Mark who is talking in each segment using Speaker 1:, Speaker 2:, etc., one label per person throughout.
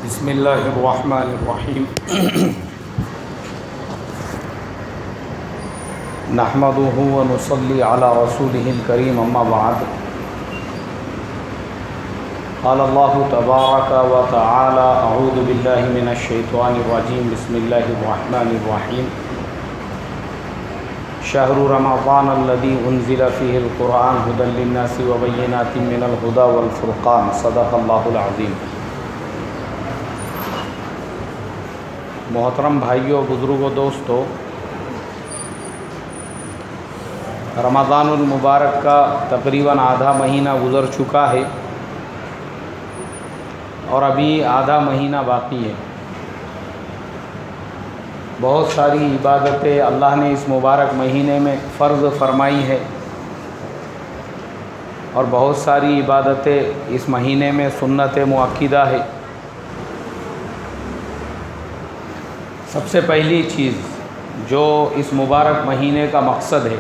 Speaker 1: بسم اللہ الرحمن الرحیم نحمده ونصلی علی رسوله الکریم اما بعد قال اللہ تبارک وتعالی اعوذ باللہ من الشیطان الرجیم بسم اللہ الرحمن الرحیم شہر رمضان الذی انزل فیہ القرآن ھدی للناس وبینات من الھدی والفرقان صدق اللہ العظیم۔ محترم بھائیوں، بزرگوں، دوستوں، رمضان المبارک کا تقریباً آدھا مہینہ گزر چکا ہے اور ابھی آدھا مہینہ باقی ہے۔ بہت ساری عبادتیں اللہ نے اس مبارک مہینے میں فرض فرمائی ہے اور بہت ساری عبادتیں اس مہینے میں سنت مؤکدہ ہے۔ سب سے پہلی چیز جو اس مبارک مہینے کا مقصد ہے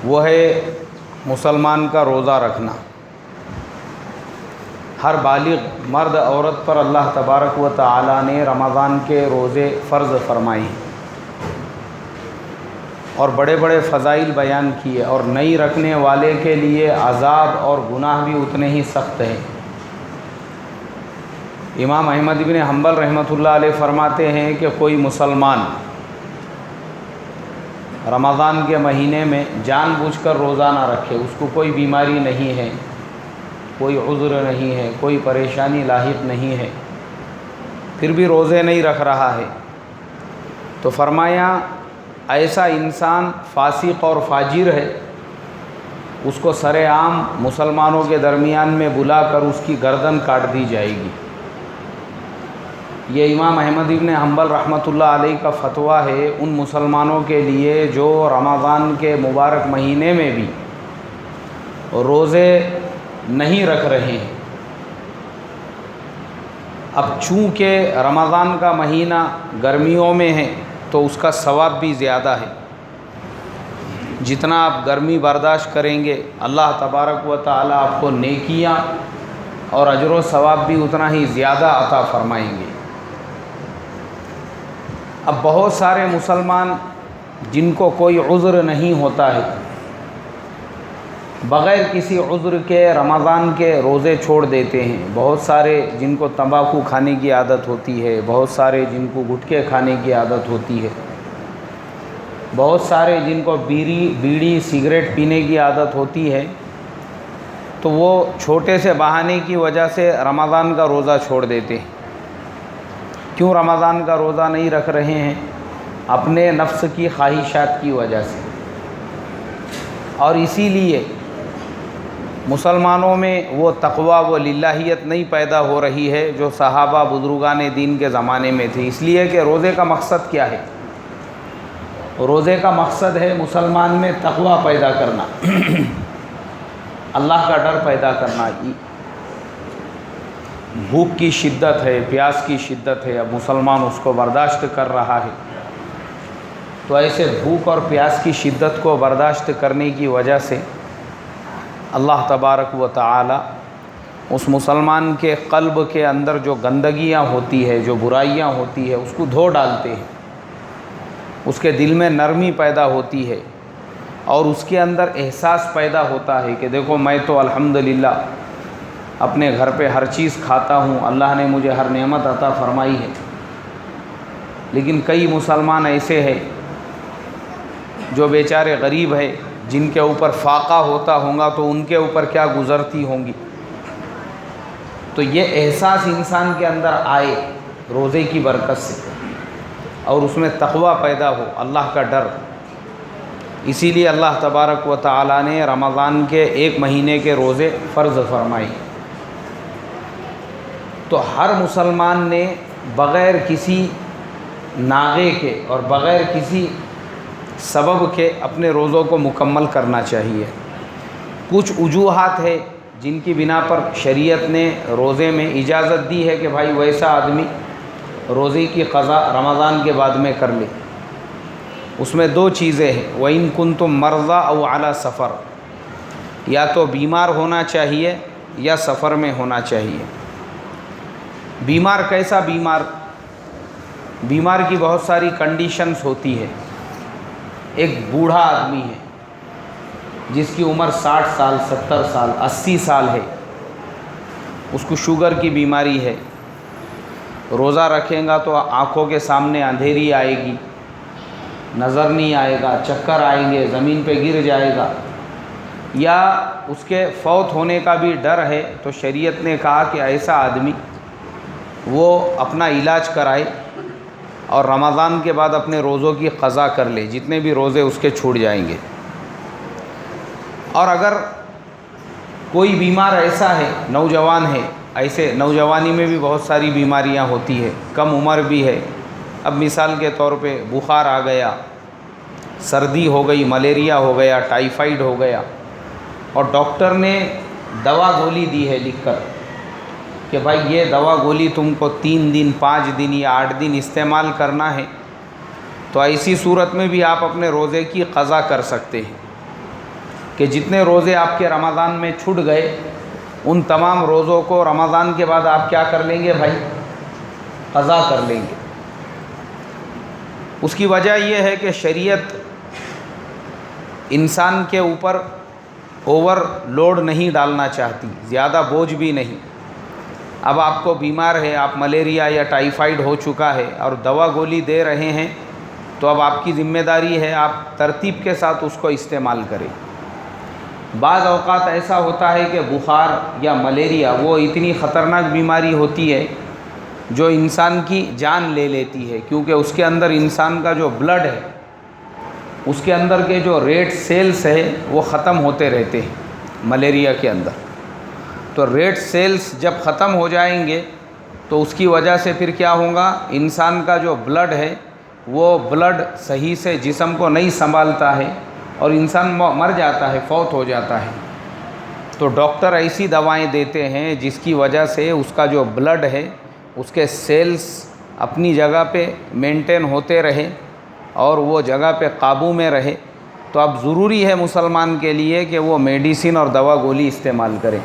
Speaker 1: وہ ہے مسلمان کا روزہ رکھنا۔ ہر بالغ مرد عورت پر اللہ تبارک و تعالی نے رمضان کے روزے فرض فرمائے ہیں اور بڑے بڑے فضائل بیان کیے، اور نہیں رکھنے والے کے لیے عذاب اور گناہ بھی اتنے ہی سخت ہیں۔ امام احمد بن حنبل رحمۃ اللہ علیہ فرماتے ہیں کہ کوئی مسلمان رمضان کے مہینے میں جان بوجھ کر روزہ نہ رکھے، اس کو کوئی بیماری نہیں ہے، کوئی عذر نہیں ہے، کوئی پریشانی لاحق نہیں ہے، پھر بھی روزے نہیں رکھ رہا ہے، تو فرمایا ایسا انسان فاسق اور فاجر ہے، اس کو سر عام مسلمانوں کے درمیان میں بلا کر اس کی گردن کاٹ دی جائے گی۔ یہ امام احمد بن حنبل رحمۃ اللہ علیہ کا فتویٰ ہے ان مسلمانوں کے لیے جو رمضان کے مبارک مہینے میں بھی روزے نہیں رکھ رہے ہیں۔ اب چونکہ رمضان کا مہینہ گرمیوں میں ہے تو اس کا ثواب بھی زیادہ ہے۔ جتنا آپ گرمی برداشت کریں گے اللہ تبارک و تعالی آپ کو نیکیاں اور اجر و ثواب بھی اتنا ہی زیادہ عطا فرمائیں گے۔ اب بہت سارے مسلمان جن کو کوئی عذر نہیں ہوتا ہے، بغیر کسی عذر کے رمضان کے روزے چھوڑ دیتے ہیں۔ بہت سارے جن کو تمباکو کھانے کی عادت ہوتی ہے، بہت سارے جن کو گٹکے کھانے کی عادت ہوتی ہے، بہت سارے جن کو بیڑی سگریٹ پینے کی عادت ہوتی ہے، تو وہ چھوٹے سے بہانے کی وجہ سے رمضان کا روزہ چھوڑ دیتے ہیں۔ کیوں رمضان کا روزہ نہیں رکھ رہے ہیں؟ اپنے نفس کی خواہشات کی وجہ سے۔ اور اسی لیے مسلمانوں میں وہ تقویٰ و للہیت نہیں پیدا ہو رہی ہے جو صحابہ بزرگان دین کے زمانے میں تھی۔ اس لیے کہ روزے کا مقصد کیا ہے؟ روزے کا مقصد ہے مسلمان میں تقویٰ پیدا کرنا، اللہ کا ڈر پیدا کرنا۔ بھوک کی شدت ہے، پیاس کی شدت ہے، اب مسلمان اس کو برداشت کر رہا ہے، تو ایسے بھوک اور پیاس کی شدت کو برداشت کرنے کی وجہ سے اللہ تبارک و تعالی اس مسلمان کے قلب کے اندر جو گندگیاں ہوتی ہے، جو برائیاں ہوتی ہے، اس کو دھو ڈالتے ہیں۔ اس کے دل میں نرمی پیدا ہوتی ہے اور اس کے اندر احساس پیدا ہوتا ہے کہ دیکھو میں تو الحمدللہ اپنے گھر پہ ہر چیز کھاتا ہوں، اللہ نے مجھے ہر نعمت عطا فرمائی ہے۔ لیکن کئی مسلمان ایسے ہیں جو بیچارے غریب ہیں، جن کے اوپر فاقہ ہوتا ہوگا تو ان کے اوپر کیا گزرتی ہوں گی۔ تو یہ احساس انسان کے اندر آئے روزے کی برکت سے، اور اس میں تقویٰ پیدا ہو، اللہ کا ڈر۔ اسی لیے اللہ تبارک و تعالی نے رمضان کے ایک مہینے کے روزے فرض فرمائے۔ تو ہر مسلمان نے بغیر کسی ناغے کے اور بغیر کسی سبب کے اپنے روزوں کو مکمل کرنا چاہیے۔ کچھ وجوہات ہے جن کی بنا پر شریعت نے روزے میں اجازت دی ہے کہ بھائی ویسا آدمی روزے کی قضا رمضان کے بعد میں کر لے۔ اس میں دو چیزیں ہیں، وَإِن كُنتُم مَرْضَىٰ أَوْ عَلَىٰ سَفَرٍ، یا تو بیمار ہونا چاہیے یا سفر میں ہونا چاہیے۔ بیمار کیسا بیمار؟ بیمار کی بہت ساری کنڈیشنز ہوتی ہے۔ ایک بوڑھا آدمی ہے جس کی عمر 60 سال 70 سال 80 سال ہے، اس کو شوگر کی بیماری ہے، روزہ رکھیں گا تو آنکھوں کے سامنے اندھیری آئے گی، نظر نہیں آئے گا، چکر آئیں گے، زمین پہ گر جائے گا، یا اس کے فوت ہونے کا بھی ڈر ہے، تو شریعت نے کہا کہ ایسا آدمی وہ اپنا علاج کرائے اور رمضان کے بعد اپنے روزوں کی قضا کر لے، جتنے بھی روزے اس کے چھوٹ جائیں گے۔ اور اگر کوئی بیمار ایسا ہے، نوجوان ہے، ایسے نوجوانی میں بھی بہت ساری بیماریاں ہوتی ہے، کم عمر بھی ہے، اب مثال کے طور پہ بخار آ گیا، سردی ہو گئی، ملیریا ہو گیا، ٹائیفائیڈ ہو گیا، اور ڈاکٹر نے دوا گولی دی ہے لکھ کر کہ بھائی یہ دوا گولی تم کو 3 دن 5 دن یا 8 دن استعمال کرنا ہے، تو ایسی صورت میں بھی آپ اپنے روزے کی قضا کر سکتے ہیں کہ جتنے روزے آپ کے رمضان میں چھوٹ گئے ان تمام روزوں کو رمضان کے بعد آپ کیا کر لیں گے بھائی؟ قضا کر لیں گے۔ اس کی وجہ یہ ہے کہ شریعت انسان کے اوپر اوور لوڈ نہیں ڈالنا چاہتی، زیادہ بوجھ بھی نہیں۔ اب آپ کو بیمار ہے، آپ ملیریا یا ٹائیفائیڈ ہو چکا ہے اور دوا گولی دے رہے ہیں، تو اب آپ کی ذمہ داری ہے آپ ترتیب کے ساتھ اس کو استعمال کریں۔ بعض اوقات ایسا ہوتا ہے کہ بخار یا ملیریا وہ اتنی خطرناک بیماری ہوتی ہے جو انسان کی جان لے لیتی ہے، کیونکہ اس کے اندر انسان کا جو بلڈ ہے، اس کے اندر کے جو ریڈ سیلز ہے وہ ختم ہوتے رہتے ہیں ملیریا کے اندر۔ تو ریڈ سیلز جب ختم ہو جائیں گے تو اس کی وجہ سے پھر کیا ہوگا؟ انسان کا جو بلڈ ہے وہ بلڈ صحیح سے جسم کو نہیں سنبھالتا ہے اور انسان مر جاتا ہے، فوت ہو جاتا ہے۔ تو ڈاکٹر ایسی دوائیں دیتے ہیں جس کی وجہ سے اس کا جو بلڈ ہے، اس کے سیلز اپنی جگہ پہ مینٹین ہوتے رہے اور وہ جگہ پہ قابو میں رہے۔ تو اب ضروری ہے مسلمان کے لیے کہ وہ میڈیسن اور دوا گولی استعمال کرے۔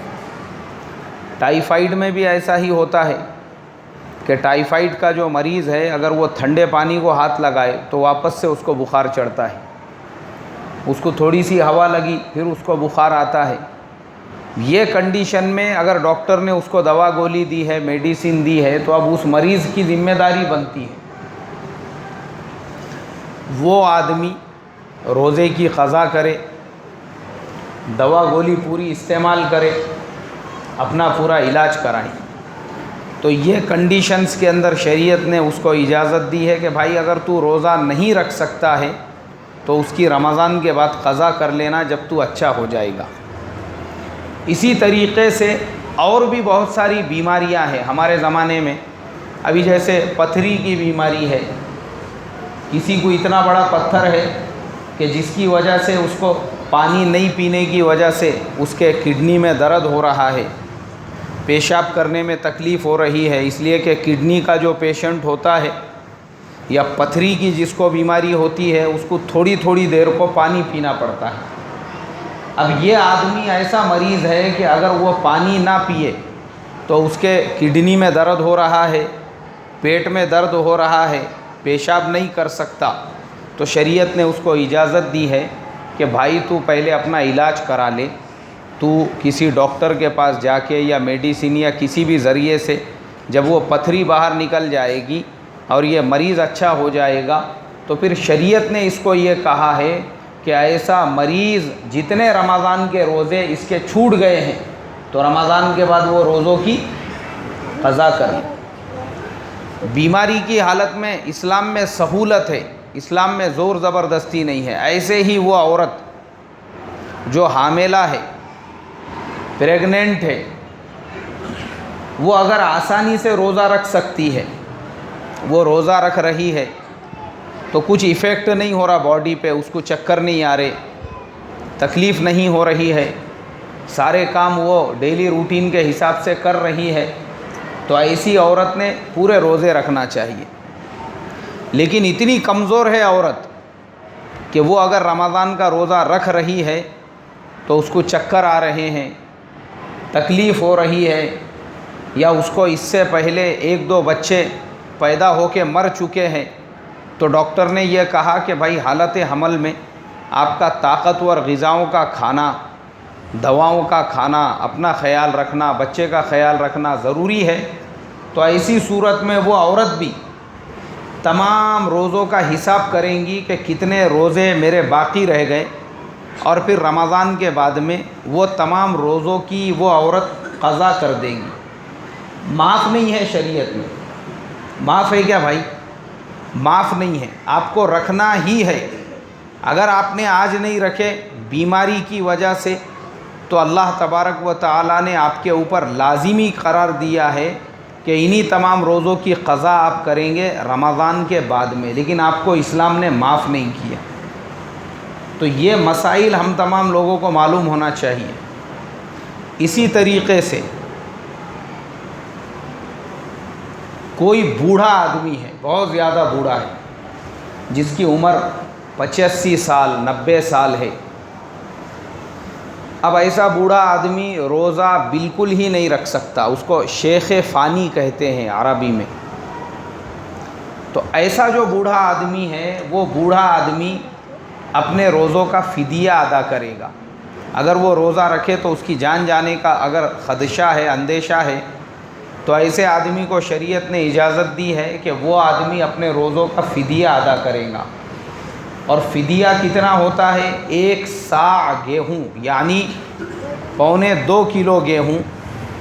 Speaker 1: ٹائیفائیڈ میں بھی ایسا ہی ہوتا ہے کہ ٹائیفائیڈ کا جو مریض ہے اگر وہ ٹھنڈے پانی کو ہاتھ لگائے تو واپس سے اس کو بخار چڑھتا ہے، اس کو تھوڑی سی ہوا لگی پھر اس کو بخار آتا ہے۔ یہ کنڈیشن میں اگر ڈاکٹر نے اس کو دوا گولی دی ہے، میڈیسن دی ہے، تو اب اس مریض کی ذمہ داری بنتی ہے وہ آدمی روزے کی قضا کرے، دوا گولی پوری استعمال کرے، اپنا پورا علاج کرائیں۔ تو یہ کنڈیشنز کے اندر شریعت نے اس کو اجازت دی ہے کہ بھائی اگر تو روزہ نہیں رکھ سکتا ہے تو اس کی رمضان کے بعد قضا کر لینا جب تو اچھا ہو جائے گا۔ اسی طریقے سے اور بھی بہت ساری بیماریاں ہیں ہمارے زمانے میں، ابھی جیسے پتھری کی بیماری ہے، کسی کو اتنا بڑا پتھر ہے کہ جس کی وجہ سے اس کو پانی نہیں پینے کی وجہ سے اس کے کڈنی میں درد ہو رہا ہے، پیشاب کرنے میں تکلیف ہو رہی ہے، اس لیے کہ کڈنی کا جو پیشنٹ ہوتا ہے یا پتھری کی جس کو بیماری ہوتی ہے اس کو تھوڑی تھوڑی دیر کو پانی پینا پڑتا ہے۔ اب یہ آدمی ایسا مریض ہے کہ اگر وہ پانی نہ پیے تو اس کے کڈنی میں درد ہو رہا ہے، پیٹ میں درد ہو رہا ہے، پیشاب نہیں کر سکتا، تو شریعت نے اس کو اجازت دی ہے کہ بھائی تو پہلے اپنا علاج کرا لے، تو کسی ڈاکٹر کے پاس جا کے یا میڈیسن یا کسی بھی ذریعے سے جب وہ پتھری باہر نکل جائے گی اور یہ مریض اچھا ہو جائے گا تو پھر شریعت نے اس کو یہ کہا ہے کہ ایسا مریض جتنے رمضان کے روزے اس کے چھوٹ گئے ہیں تو رمضان کے بعد وہ روزوں کی قضا کریں۔ بیماری کی حالت میں اسلام میں سہولت ہے، اسلام میں زور زبردستی نہیں ہے۔ ایسے ہی وہ عورت جو حاملہ ہے، پریگننٹ ہے، وہ اگر آسانی سے روزہ رکھ سکتی ہے، وہ روزہ رکھ رہی ہے تو کچھ ایفیکٹ نہیں ہو رہا باڈی پہ، اس کو چکر نہیں آ رہے، تکلیف نہیں ہو رہی ہے، سارے کام وہ ڈیلی روٹین کے حساب سے کر رہی ہے، تو ایسی عورت نے پورے روزے رکھنا چاہیے۔ لیکن اتنی کمزور ہے عورت کہ وہ اگر رمضان کا روزہ رکھ رہی ہے تو اس کو چکر آ رہے ہیں، تکلیف ہو رہی ہے، یا اس کو اس سے پہلے 1-2 بچے پیدا ہو کے مر چکے ہیں، تو ڈاکٹر نے یہ کہا کہ بھائی حالت حمل میں آپ کا طاقتور غذاؤں کا کھانا، دواؤں کا کھانا، اپنا خیال رکھنا، بچے کا خیال رکھنا ضروری ہے، تو ایسی صورت میں وہ عورت بھی تمام روزوں کا حساب کریں گی کہ کتنے روزے میرے باقی رہ گئے، اور پھر رمضان کے بعد میں وہ تمام روزوں کی وہ عورت قضا کر دے گی۔ معاف نہیں ہے شریعت میں، معاف ہے کیا بھائی؟ معاف نہیں ہے، آپ کو رکھنا ہی ہے۔ اگر آپ نے آج نہیں رکھے بیماری کی وجہ سے، تو اللہ تبارک و تعالیٰ نے آپ کے اوپر لازمی قرار دیا ہے کہ انہی تمام روزوں کی قضا آپ کریں گے رمضان کے بعد میں، لیکن آپ کو اسلام نے معاف نہیں کیا۔ تو یہ مسائل ہم تمام لوگوں کو معلوم ہونا چاہیے۔ اسی طریقے سے کوئی بوڑھا آدمی ہے، بہت زیادہ بوڑھا ہے، جس کی عمر 85 سال 90 سال ہے، اب ایسا بوڑھا آدمی روزہ بالکل ہی نہیں رکھ سکتا، اس کو شیخ فانی کہتے ہیں عربی میں۔ تو ایسا جو بوڑھا آدمی ہے، وہ بوڑھا آدمی اپنے روزوں کا فدیہ ادا کرے گا۔ اگر وہ روزہ رکھے تو اس کی جان جانے کا اگر خدشہ ہے، اندیشہ ہے، تو ایسے آدمی کو شریعت نے اجازت دی ہے کہ وہ آدمی اپنے روزوں کا فدیہ ادا کرے گا۔ اور فدیہ کتنا ہوتا ہے؟ 1 صاع گیہوں، یعنی 1.25 کلو گیہوں،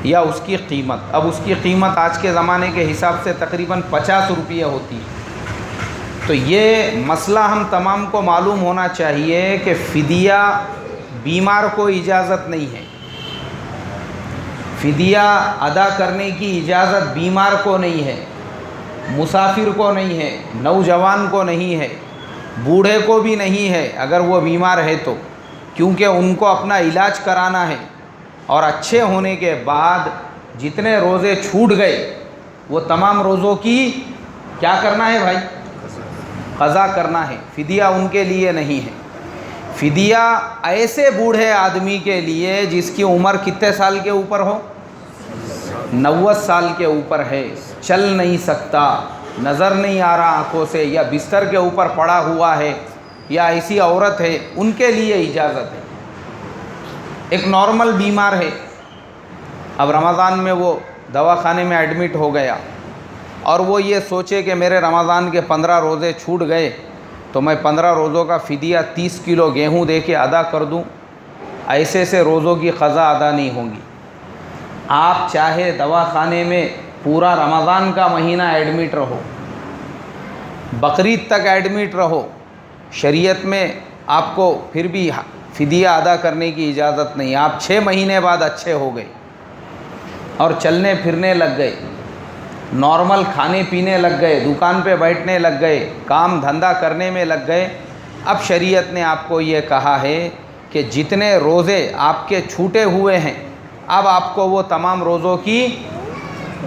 Speaker 1: یا اس کی قیمت، اب اس کی قیمت آج کے زمانے کے حساب سے تقریباً 50 روپیہ ہوتی ہے۔ تو یہ مسئلہ ہم تمام کو معلوم ہونا چاہیے کہ فدیہ بیمار کو اجازت نہیں ہے، فدیہ ادا کرنے کی اجازت بیمار کو نہیں ہے، مسافر کو نہیں ہے، نوجوان کو نہیں ہے، بوڑھے کو بھی نہیں ہے اگر وہ بیمار ہے تو، کیونکہ ان کو اپنا علاج کرانا ہے، اور اچھے ہونے کے بعد جتنے روزے چھوٹ گئے وہ تمام روزوں کی کیا کرنا ہے بھائی؟ قضا کرنا ہے، فدیہ ان کے لیے نہیں ہے۔ فدیہ ایسے بوڑھے آدمی کے لیے جس کی عمر کتنے سال کے اوپر ہو؟ 90 سال کے اوپر ہے، چل نہیں سکتا، نظر نہیں آ رہا آنکھوں سے، یا بستر کے اوپر پڑا ہوا ہے، یا ایسی عورت ہے، ان کے لیے اجازت ہے۔ ایک نارمل بیمار ہے، اب رمضان میں وہ دواخانے میں ایڈمٹ ہو گیا، اور وہ یہ سوچے کہ میرے رمضان کے 15 روزے چھوٹ گئے تو میں 15 روزوں کا فدیہ 30 کلو گیہوں دے کے ادا کر دوں، ایسے سے روزوں کی قضا ادا نہیں ہوں گی۔ آپ چاہے دواخانے میں پورا رمضان کا مہینہ ایڈمٹ رہو، بقرعید تک ایڈمٹ رہو، شریعت میں آپ کو پھر بھی فدیہ ادا کرنے کی اجازت نہیں۔ آپ 6 مہینے بعد اچھے ہو گئے اور چلنے پھرنے لگ گئے، نارمل کھانے پینے لگ گئے، دکان پہ بیٹھنے لگ گئے، کام دھندا کرنے میں لگ گئے، اب شریعت نے آپ کو یہ کہا ہے کہ جتنے روزے آپ کے چھوٹے ہوئے ہیں، اب آپ کو وہ تمام روزوں کی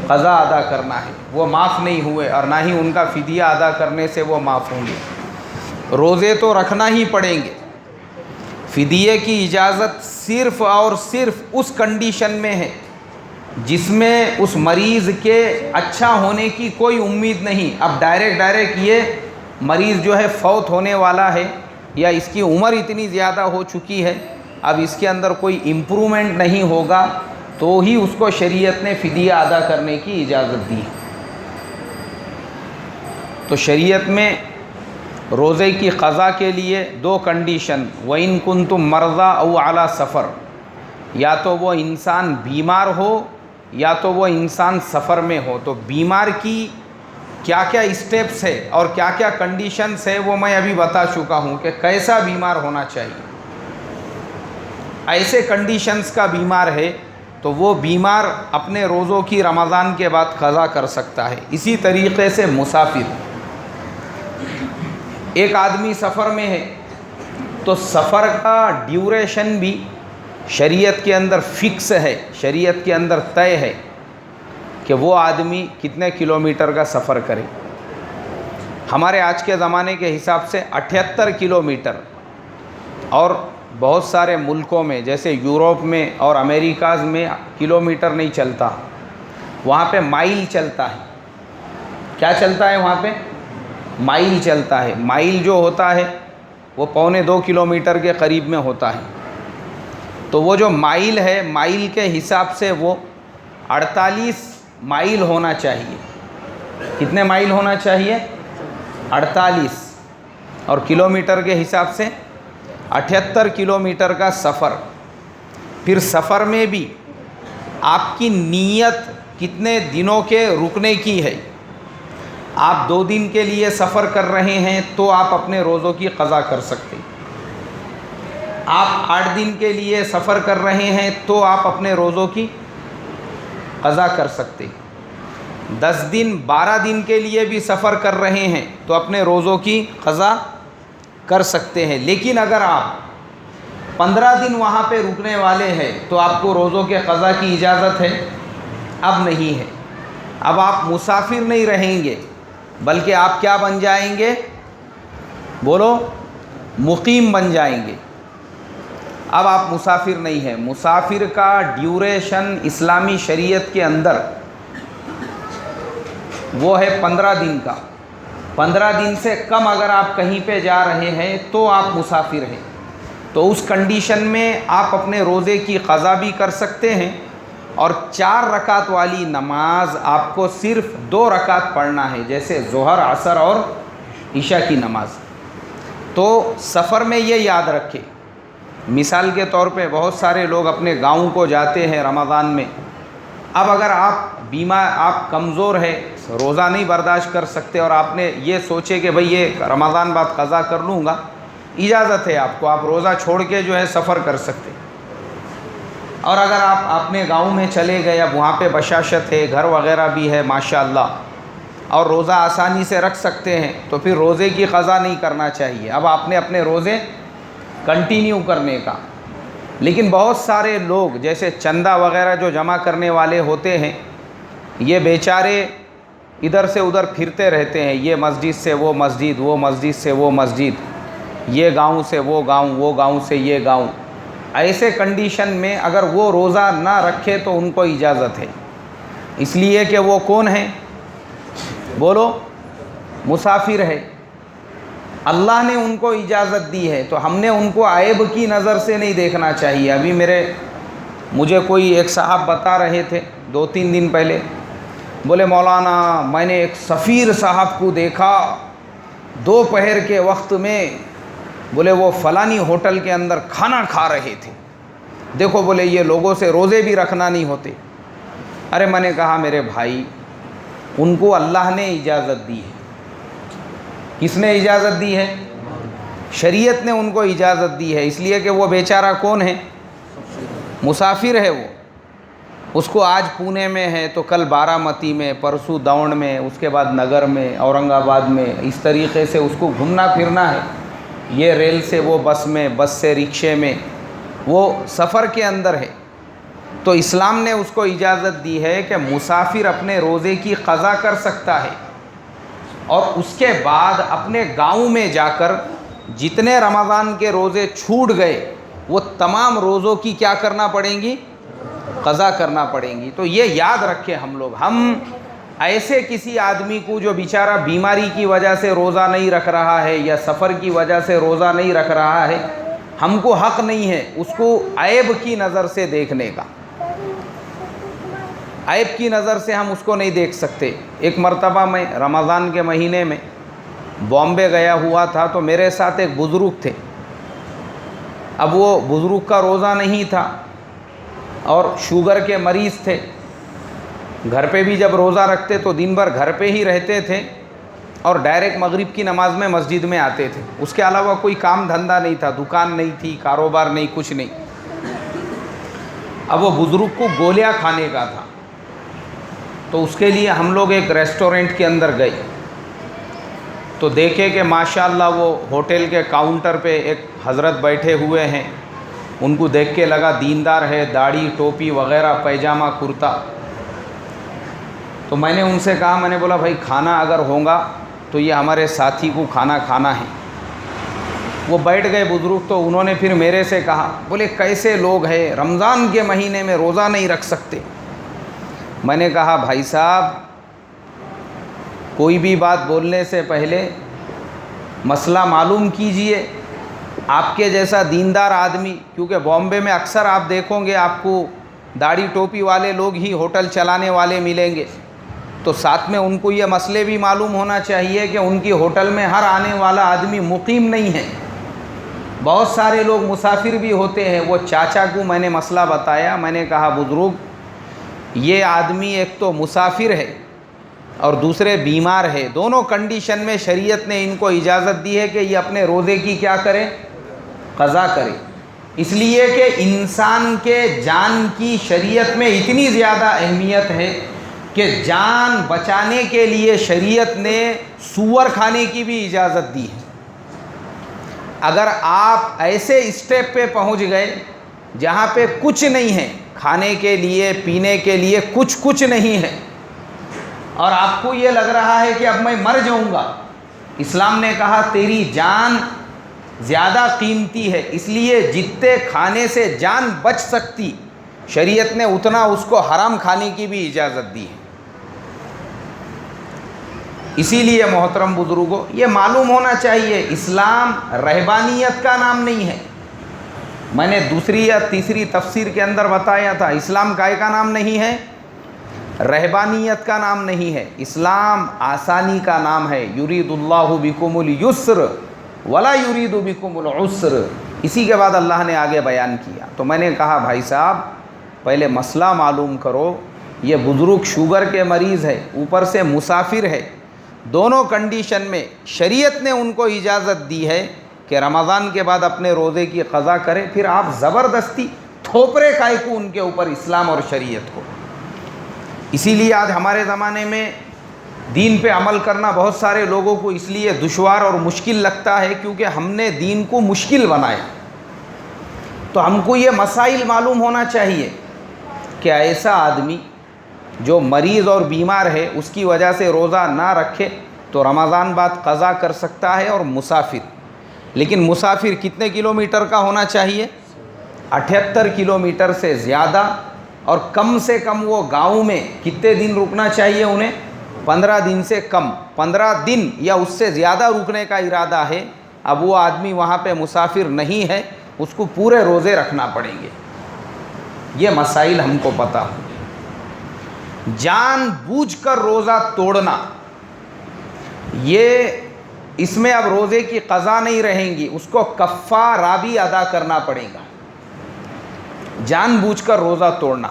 Speaker 1: قضا ادا کرنا ہے، وہ معاف نہیں ہوئے، اور نہ ہی ان کا فدیہ ادا کرنے سے وہ معاف ہوں گے۔ روزے تو رکھنا ہی پڑیں گے۔ فدیے کی اجازت صرف اور صرف اس کنڈیشن میں ہے جس میں اس مریض کے اچھا ہونے کی کوئی امید نہیں۔ اب ڈائریکٹ یہ مریض جو ہے فوت ہونے والا ہے، یا اس کی عمر اتنی زیادہ ہو چکی ہے، اب اس کے اندر کوئی امپرومنٹ نہیں ہوگا، تو ہی اس کو شریعت نے فدیہ ادا کرنے کی اجازت دی۔ تو شریعت میں روزے کی قضا کے لیے 2 کنڈیشن، وَإِن كُنتُم مَرْضَىٰ أَوْ عَلَىٰ سَفَر، یا تو وہ انسان بیمار ہو یا تو وہ انسان سفر میں ہو۔ تو بیمار کی کیا کیا اسٹیپس ہے اور کیا کیا کنڈیشنز ہے وہ میں ابھی بتا چکا ہوں کہ کیسا بیمار ہونا چاہیے۔ ایسے کنڈیشنز کا بیمار ہے تو وہ بیمار اپنے روزوں کی رمضان کے بعد قضا کر سکتا ہے۔ اسی طریقے سے مسافر، ایک آدمی سفر میں ہے تو سفر کا ڈیوریشن بھی شریعت کے اندر فکس ہے، شریعت کے اندر طے ہے کہ وہ آدمی کتنے کلومیٹر کا سفر کرے۔ ہمارے آج کے زمانے کے حساب سے 78 کلومیٹر، اور بہت سارے ملکوں میں جیسے یورپ میں اور امریکاز میں کلومیٹر نہیں چلتا، وہاں پہ مائل چلتا ہے. کیا چلتا ہے وہاں پہ؟ مائل چلتا ہے. مائل جو ہوتا ہے وہ 1.25 کلومیٹر کے قریب میں ہوتا ہے. تو وہ جو مائل ہے، مائل کے حساب سے وہ 48 مائل ہونا چاہیے. کتنے مائل ہونا چاہیے؟ 48. اور کلومیٹر کے حساب سے 78 کلومیٹر کا سفر. پھر سفر میں بھی آپ کی نیت کتنے دنوں کے رکنے کی ہے. آپ 2 دن کے لیے سفر کر رہے ہیں تو آپ اپنے روزوں کی قضا کر سکتے. آپ 8 دن کے لیے سفر کر رہے ہیں تو آپ اپنے روزوں کی قضا کر سکتے. 10 دن 12 دن کے لیے بھی سفر کر رہے ہیں تو اپنے روزوں کی قضا کر سکتے ہیں. لیکن اگر آپ 15 دن وہاں پہ رکنے والے ہیں تو آپ کو روزوں کے قضا کی اجازت ہے؟ اب نہیں ہے. اب آپ مسافر نہیں رہیں گے بلکہ آپ کیا بن جائیں گے؟ بولو، مقیم بن جائیں گے. اب آپ مسافر نہیں ہیں. مسافر کا ڈیوریشن اسلامی شریعت کے اندر وہ ہے 15 دن کا. 15 دن سے کم اگر آپ کہیں پہ جا رہے ہیں تو آپ مسافر ہیں. تو اس کنڈیشن میں آپ اپنے روزے کی قضا بھی کر سکتے ہیں. اور 4 رکعت والی نماز آپ کو صرف 2 رکعت پڑھنا ہے، جیسے ظہر، عصر اور عشاء کی نماز. تو سفر میں یہ یاد رکھے. مثال کے طور پہ بہت سارے لوگ اپنے گاؤں کو جاتے ہیں رمضان میں. اب اگر آپ بیمار، آپ کمزور ہیں، روزہ نہیں برداشت کر سکتے اور آپ نے یہ سوچے کہ بھئی یہ رمضان بعد قضا کر لوں گا، اجازت ہے آپ کو، آپ روزہ چھوڑ کے جو ہے سفر کر سکتے. اور اگر آپ اپنے گاؤں میں چلے گئے، اب وہاں پہ بشاشت ہے، گھر وغیرہ بھی ہے ماشاءاللہ، اور روزہ آسانی سے رکھ سکتے ہیں، تو پھر روزے کی قضا نہیں کرنا چاہیے. اب آپ نے اپنے روزے کنٹینیو کرنے کا. لیکن بہت سارے لوگ جیسے چندہ وغیرہ جو جمع کرنے والے ہوتے ہیں، یہ بیچارے ادھر سے ادھر پھرتے رہتے ہیں، یہ مسجد سے وہ مسجد، وہ مسجد سے وہ مسجد، یہ گاؤں سے وہ گاؤں، وہ گاؤں سے یہ گاؤں. ایسے کنڈیشن میں اگر وہ روزہ نہ رکھے تو ان کو اجازت ہے، اس لیے کہ وہ کون ہیں؟ بولو، مسافر ہے. اللہ نے ان کو اجازت دی ہے تو ہم نے ان کو عیب کی نظر سے نہیں دیکھنا چاہیے. ابھی مجھے کوئی ایک صاحب بتا رہے تھے 2-3 دن پہلے، بولے مولانا میں نے ایک سفیر صاحب کو دیکھا دوپہر کے وقت میں، بولے وہ فلانی ہوٹل کے اندر کھانا کھا رہے تھے. دیکھو بولے یہ لوگوں سے روزے بھی رکھنا نہیں ہوتے. ارے میں نے کہا میرے بھائی، ان کو اللہ نے اجازت دی ہے. کس نے اجازت دی ہے؟ شریعت نے ان کو اجازت دی ہے، اس لیے کہ وہ بیچارہ کون ہے؟ مسافر ہے. وہ اس کو آج پونے میں ہے تو کل بارامتی میں، پرسوں دوڑ میں، اس کے بعد نگر میں، اورنگ آباد میں، اس طریقے سے اس کو گھومنا پھرنا ہے. یہ ریل سے، وہ بس میں، بس سے رکشے میں، وہ سفر کے اندر ہے. تو اسلام نے اس کو اجازت دی ہے کہ مسافر اپنے روزے کی قضا کر سکتا ہے، اور اس کے بعد اپنے گاؤں میں جا کر جتنے رمضان کے روزے چھوٹ گئے وہ تمام روزوں کی کیا کرنا پڑیں گی؟ قضا کرنا پڑیں گی. تو یہ یاد رکھیں ہم ایسے کسی آدمی کو جو بیچارہ بیماری کی وجہ سے روزہ نہیں رکھ رہا ہے یا سفر کی وجہ سے روزہ نہیں رکھ رہا ہے، ہم کو حق نہیں ہے اس کو عیب کی نظر سے دیکھنے کا. عیب کی نظر سے ہم اس کو نہیں دیکھ سکتے. ایک مرتبہ میں رمضان کے مہینے میں بامبے گیا ہوا تھا تو میرے ساتھ ایک بزرگ تھے. اب وہ بزرگ کا روزہ نہیں تھا اور شوگر کے مریض تھے. گھر پہ بھی جب روزہ رکھتے تو دن بھر گھر پہ ہی رہتے تھے اور ڈائریکٹ مغرب کی نماز میں مسجد میں آتے تھے. اس کے علاوہ کوئی کام دھندہ نہیں تھا، دکان نہیں تھی، کاروبار نہیں، کچھ نہیں. اب وہ بزرگ کو گولیاں کھانے کا تھا تو اس کے لیے ہم لوگ ایک ریسٹورنٹ کے اندر گئے تو دیکھے کہ ماشاءاللہ وہ ہوٹل کے کاؤنٹر پہ ایک حضرت بیٹھے ہوئے ہیں. ان کو دیکھ کے لگا دیندار ہے، داڑھی، ٹوپی وغیرہ، پیجامہ، کرتا. تو میں نے ان سے کہا، میں نے بولا بھائی کھانا اگر ہوگا تو یہ ہمارے ساتھی کو کھانا کھانا ہے. وہ بیٹھ گئے بزرگ. تو انہوں نے پھر میرے سے کہا، بولے کیسے لوگ ہیں رمضان کے مہینے میں روزہ نہیں رکھ سکتے. میں نے کہا بھائی صاحب کوئی بھی بات بولنے سے پہلے مسئلہ معلوم کیجئے. آپ کے جیسا دیندار آدمی، کیونکہ بامبے میں اکثر آپ دیکھو گے آپ کو داڑھی ٹوپی والے لوگ ہی ہوٹل چلانے والے ملیں گے، تو ساتھ میں ان کو یہ مسئلے بھی معلوم ہونا چاہیے کہ ان کی ہوٹل میں ہر آنے والا آدمی مقیم نہیں ہے، بہت سارے لوگ مسافر بھی ہوتے ہیں. وہ چاچا کو میں نے مسئلہ بتایا، میں نے کہا بزرگ یہ آدمی ایک تو مسافر ہے اور دوسرے بیمار ہے، دونوں کنڈیشن میں شریعت نے ان کو اجازت دی ہے کہ یہ اپنے روزے کی کیا کرے؟ قضا کرے. اس لیے کہ انسان کے جان کی شریعت میں اتنی زیادہ اہمیت ہے کہ جان بچانے کے لیے شریعت نے سور کھانے کی بھی اجازت دی ہے. اگر آپ ایسے اسٹیپ پہ پہنچ گئے جہاں پہ کچھ نہیں ہے، کھانے کے لیے پینے کے لیے کچھ نہیں ہے، اور آپ کو یہ لگ رہا ہے کہ اب میں مر جاؤں گا، اسلام نے کہا تیری جان زیادہ قیمتی ہے، اس لیے جتنے کھانے سے جان بچ سکتی شریعت نے اتنا اس کو حرام کھانے کی بھی اجازت دی ہے. اسی لیے محترم بزرگوں یہ معلوم ہونا چاہیے اسلام رہبانیت کا نام نہیں ہے. میں نے دوسری یا تیسری تفسیر کے اندر بتایا تھا اسلام کائے کا نام نہیں ہے؟ رہبانیت کا نام نہیں ہے. اسلام آسانی کا نام ہے. یرید اللہ بکم الیسر ولا یرید بکم العسر. اسی کے بعد اللہ نے آگے بیان کیا. تو میں نے کہا بھائی صاحب پہلے مسئلہ معلوم کرو. یہ بزرگ شوگر کے مریض ہے، اوپر سے مسافر ہے، دونوں کنڈیشن میں شریعت نے ان کو اجازت دی ہے کہ رمضان کے بعد اپنے روزے کی قضا کرے. پھر آپ زبردستی تھوپرے کائے کو ان کے اوپر اسلام اور شریعت کو. اسی لیے آج ہمارے زمانے میں دین پہ عمل کرنا بہت سارے لوگوں کو اس لیے دشوار اور مشکل لگتا ہے کیونکہ ہم نے دین کو مشکل بنایا. تو ہم کو یہ مسائل معلوم ہونا چاہیے کہ ایسا آدمی جو مریض اور بیمار ہے اس کی وجہ سے روزہ نہ رکھے تو رمضان بعد قضا کر سکتا ہے. اور مسافر، لیکن مسافر کتنے کلومیٹر کا ہونا چاہیے؟ 78 کلومیٹر سے زیادہ، اور کم سے کم وہ گاؤں میں کتنے دن رکنا چاہیے انہیں؟ 15 دن سے کم. 15 دن یا اس سے زیادہ رکنے کا ارادہ ہے. اب وہ آدمی وہاں پہ مسافر نہیں ہے، اس کو پورے روزے رکھنا پڑیں گے. یہ مسائل ہم کو پتہ ہو. جان بوجھ کر روزہ توڑنا، یہ اس میں اب روزے کی قضا نہیں رہیں گی، اس کو کفارہ بھی ادا کرنا پڑے گا. جان بوجھ کر روزہ توڑنا،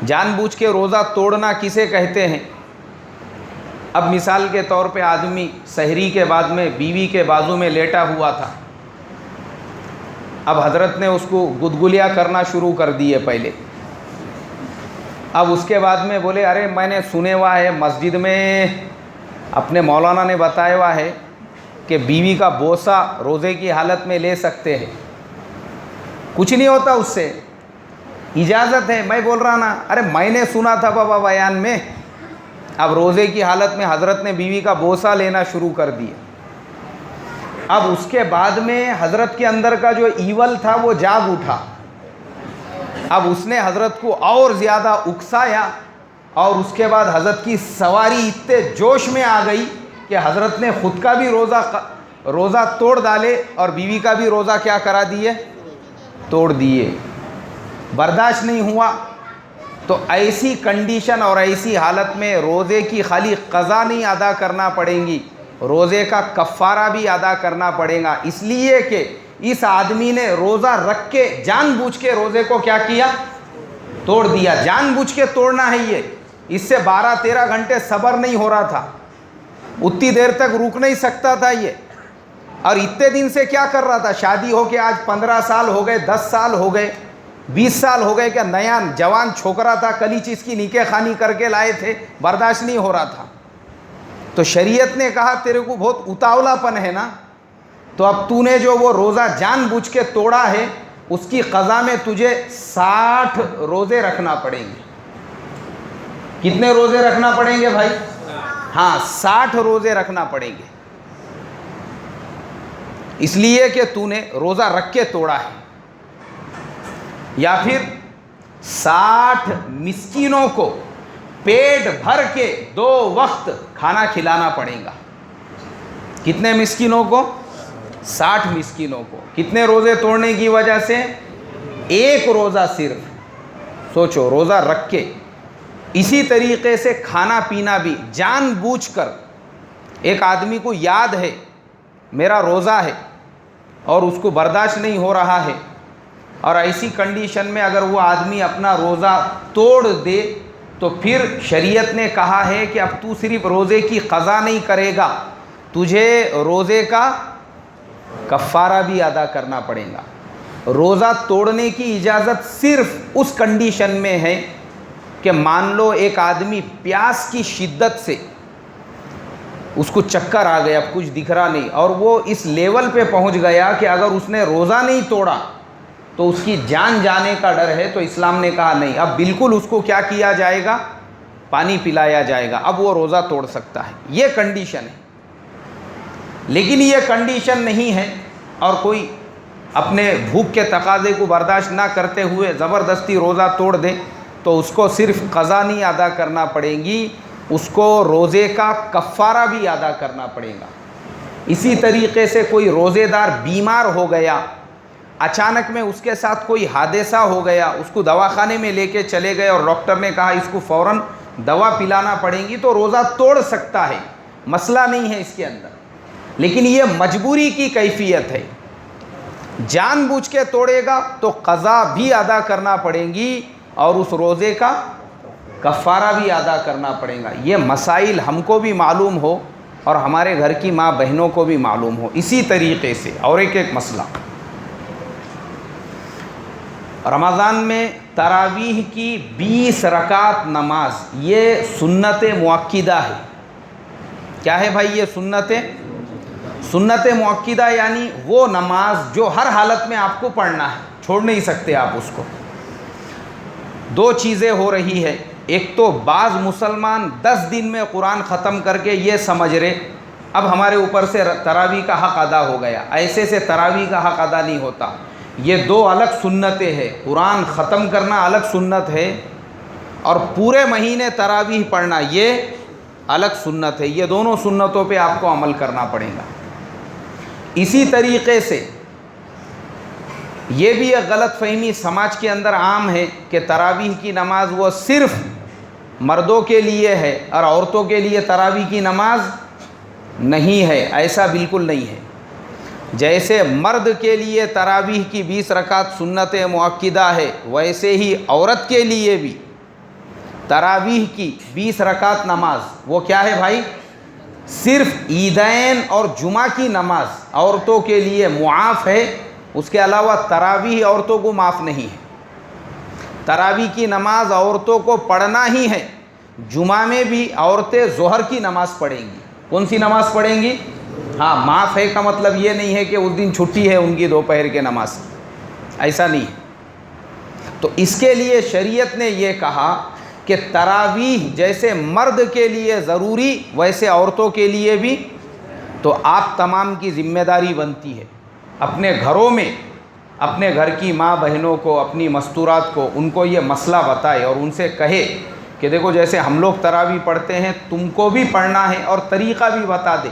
Speaker 1: جان بوجھ کے روزہ توڑنا کسے کہتے ہیں؟ اب مثال کے طور پہ آدمی سحری کے بعد میں بیوی کے بازو میں لیٹا ہوا تھا، اب حضرت نے اس کو گدگلیاں کرنا شروع کر دیے پہلے. اب اس کے بعد میں بولے ارے میں نے سنے ہوا ہے مسجد میں اپنے مولانا نے بتایا ہوا ہے کہ بیوی کا بوسہ روزے کی حالت میں لے سکتے ہیں، کچھ نہیں ہوتا اس سے، اجازت ہے. میں بول رہا نا ارے میں نے سنا تھا بابا بیان میں. اب روزے کی حالت میں حضرت نے بیوی کا بوسہ لینا شروع کر دیا. اب اس کے بعد میں حضرت کے اندر کا جو ایول تھا وہ جاگ اٹھا. اب اس نے حضرت کو اور زیادہ اکسایا، اور اس کے بعد حضرت کی سواری اتنے جوش میں آ گئی کہ حضرت نے خود کا بھی روزہ توڑ ڈالے اور بیوی کا بھی روزہ کیا کرا دیے؟ توڑ دیے. برداشت نہیں ہوا. تو ایسی کنڈیشن اور ایسی حالت میں روزے کی خالی قضا نہیں ادا کرنا پڑیں گی، روزے کا کفارہ بھی ادا کرنا پڑے گا. اس لیے کہ اس آدمی نے روزہ رکھ کے جان بوجھ کے روزے کو کیا کیا؟ توڑ دیا. جان بوجھ کے توڑنا ہے یہ. اس سے 12-13 گھنٹے صبر نہیں ہو رہا تھا، اتنی دیر تک رک نہیں سکتا تھا یہ. اور اتنے دن سے کیا کر رہا تھا؟ شادی ہو کے آج 15 سال ہو گئے، 10 سال ہو گئے، 20 سال ہو گئے کہ نیا جوان چھوکرا تھا، کل ہی چیز کی نکاح خوانی کر کے لائے تھے، برداشت نہیں ہو رہا تھا. تو شریعت نے کہا تیرے کو بہت اتاولا پن ہے نا، تو اب تو نے جو وہ روزہ جان بوجھ کے توڑا ہے اس کی قضا میں تجھے 60 روزے رکھنا پڑیں گے. کتنے روزے رکھنا پڑیں گے بھائی؟ ہاں 60 روزے رکھنا پڑیں گے، اس لیے کہ تو نے روزہ رکھ کے توڑا ہے. یا پھر 60 مسکینوں کو پیٹ بھر کے 2 وقت کھانا کھلانا پڑے گا. کتنے مسکینوں کو؟ 60 مسکینوں کو. کتنے روزے توڑنے کی وجہ سے؟ 1 روزہ صرف. سوچو، روزہ رکھ کے. اسی طریقے سے کھانا پینا بھی جان بوجھ کر، ایک آدمی کو یاد ہے میرا روزہ ہے اور اس کو برداشت نہیں ہو رہا ہے، اور ایسی کنڈیشن میں اگر وہ آدمی اپنا روزہ توڑ دے تو پھر شریعت نے کہا ہے کہ اب تو صرف روزے کی قضا نہیں کرے گا، تجھے روزے کا کفارہ بھی ادا کرنا پڑے گا. روزہ توڑنے کی اجازت صرف اس کنڈیشن میں ہے کہ مان لو ایک آدمی پیاس کی شدت سے اس کو چکر آ گیا، اب کچھ دکھ رہا نہیں، اور وہ اس لیول پہ پہنچ گیا کہ اگر اس نے روزہ نہیں توڑا تو اس کی جان جانے کا ڈر ہے، تو اسلام نے کہا نہیں، اب بالکل اس کو کیا کیا جائے گا؟ پانی پلایا جائے گا، اب وہ روزہ توڑ سکتا ہے. یہ کنڈیشن ہے. لیکن یہ کنڈیشن نہیں ہے اور کوئی اپنے بھوک کے تقاضے کو برداشت نہ کرتے ہوئے زبردستی روزہ توڑ دے تو اس کو صرف قضا نہیں ادا کرنا پڑے گی، اس کو روزے کا کفارہ بھی ادا کرنا پڑے گا. اسی طریقے سے کوئی روزے دار بیمار ہو گیا، اچانک میں اس کے ساتھ کوئی حادثہ ہو گیا، اس کو دواخانے میں لے کے چلے گئے اور ڈاکٹر نے کہا اس کو فوراً دوا پلانا پڑے گی، تو روزہ توڑ سکتا ہے، مسئلہ نہیں ہے اس کے اندر. لیکن یہ مجبوری کی کیفیت ہے. جان بوجھ کے توڑے گا تو قضا بھی ادا کرنا پڑے گی اور اس روزے کا کفارہ بھی ادا کرنا پڑے گا. یہ مسائل ہم کو بھی معلوم ہو اور ہمارے گھر کی ماں بہنوں کو بھی معلوم ہو. اسی طریقے سے اور ایک مسئلہ، رمضان میں تراویح کی 20 رکعت نماز، یہ سنت مؤکدہ ہے. کیا ہے بھائی یہ سنت مؤکدہ؟ یعنی وہ نماز جو ہر حالت میں آپ کو پڑھنا ہے، چھوڑ نہیں سکتے آپ اس کو. 2 چیزیں ہو رہی ہے. ایک تو بعض مسلمان 10 دن میں قرآن ختم کر کے یہ سمجھ رہے اب ہمارے اوپر سے تراویح کا حق ادا ہو گیا. ایسے سے تراویح کا حق ادا نہیں ہوتا. یہ 2 الگ سنتیں ہیں. قرآن ختم کرنا الگ سنت ہے اور پورے مہینے تراویح پڑھنا یہ الگ سنت ہے. یہ دونوں سنتوں پہ آپ کو عمل کرنا پڑے گا. اسی طریقے سے یہ بھی ایک غلط فہمی سماج کے اندر عام ہے کہ تراویح کی نماز وہ صرف مردوں کے لیے ہے اور عورتوں کے لیے تراویح کی نماز نہیں ہے. ایسا بالکل نہیں ہے. جیسے مرد کے لیے تراویح کی 20 رکعت سنت مؤکدہ ہے، ویسے ہی عورت کے لیے بھی تراویح کی 20 رکعت نماز وہ کیا ہے بھائی؟ صرف عیدین اور جمعہ کی نماز عورتوں کے لیے معاف ہے. اس کے علاوہ تراویح عورتوں کو معاف نہیں ہے. تراویح کی نماز عورتوں کو پڑھنا ہی ہے. جمعہ میں بھی عورتیں ظہر کی نماز پڑھیں گی. کون سی نماز پڑھیں گی؟ ہاں، معاف ہے کا مطلب یہ نہیں ہے کہ اس دن چھٹی ہے ان کی دوپہر کے نماز، ایسا نہیں ہے. تو اس کے لیے شریعت نے یہ کہا کہ تراویح جیسے مرد کے لیے ضروری ویسے عورتوں کے لیے بھی. تو آپ تمام کی ذمہ داری بنتی ہے اپنے گھروں میں اپنے گھر کی ماں بہنوں کو، اپنی مستورات کو، ان کو یہ مسئلہ بتائے اور ان سے کہے کہ دیکھو جیسے ہم لوگ تراویح پڑھتے ہیں تم کو بھی پڑھنا ہے، اور طریقہ بھی بتا دے.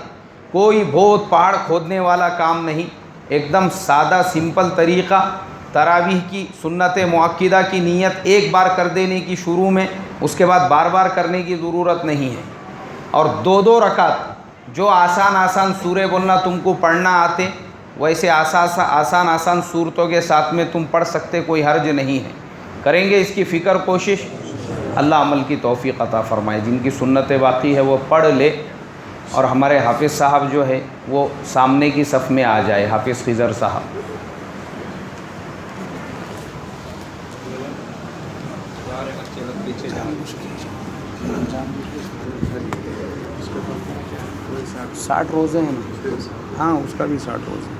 Speaker 1: کوئی بہت پہاڑ کھودنے والا کام نہیں، ایک دم سادہ سمپل طریقہ. تراویح کی سنت مؤکدہ کی نیت ایک بار کر دینے کی شروع میں، اس کے بعد بار بار کرنے کی ضرورت نہیں ہے. اور 2 رکعت جو آسان سورے بولنا تم کو پڑھنا آتے ویسے آسان صورتوں کے ساتھ میں تم پڑھ سکتے، کوئی حرج نہیں ہے. کریں گے اس کی فکر کوشش. اللہ عمل کی توفیق عطا فرمائے. جن کی سنت باقی ہے وہ پڑھ لے، اور ہمارے حافظ صاحب جو ہے وہ سامنے کی صف میں آ جائے. حافظ خضر صاحب. ساٹھ روزے ہیں نا؟ ہاں، اس کا بھی 60 روزے.